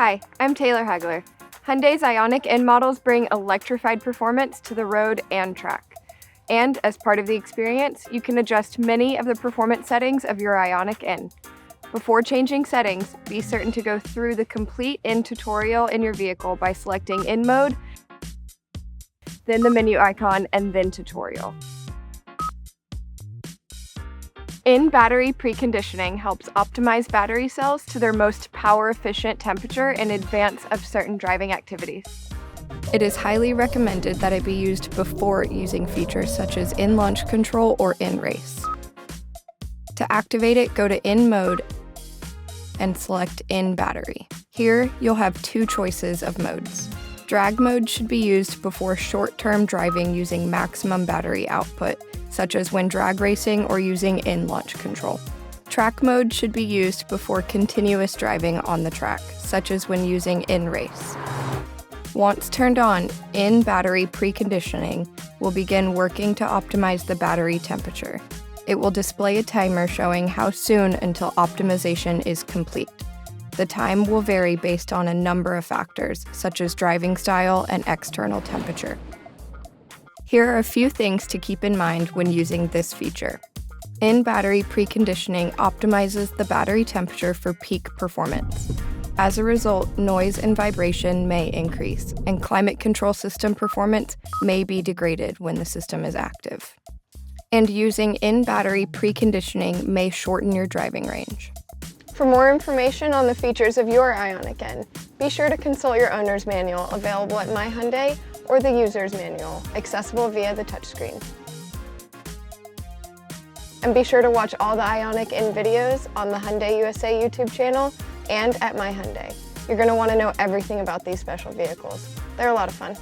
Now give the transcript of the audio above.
Hi, I'm Taylor Hagler. Hyundai's IONIQ N models bring electrified performance to the road and track. And as part of the experience, you can adjust many of the performance settings of your IONIQ N. Before changing settings, be certain to go through the complete N tutorial in your vehicle by selecting N mode, then the menu icon, and then tutorial. N Battery Preconditioning helps optimize battery cells to their most power-efficient temperature in advance of certain driving activities. It is highly recommended that it be used before using features such as N launch control or N race. To activate it, go to N mode and select N battery. Here, you'll have two choices of modes. Drag mode should be used before short-term driving using maximum battery output, such as when drag racing or using N launch control. Track mode should be used before continuous driving on the track, such as when using N race. Once turned on, N Battery Preconditioning will begin working to optimize the battery temperature. It will display a timer showing how soon until optimization is complete. The time will vary based on a number of factors, such as driving style and external temperature. Here are a few things to keep in mind when using this feature. N Battery Preconditioning optimizes the battery temperature for peak performance. As a result, noise and vibration may increase, and climate control system performance may be degraded when the system is active. And using N Battery Preconditioning may shorten your driving range. For more information on the features of your IONIQ N, be sure to consult your owner's manual available at My Hyundai or the user's manual, accessible via the touchscreen. And be sure to watch all the IONIQ N videos on the Hyundai USA YouTube channel and at My Hyundai. You're going to want to know everything about these special vehicles. They're a lot of fun.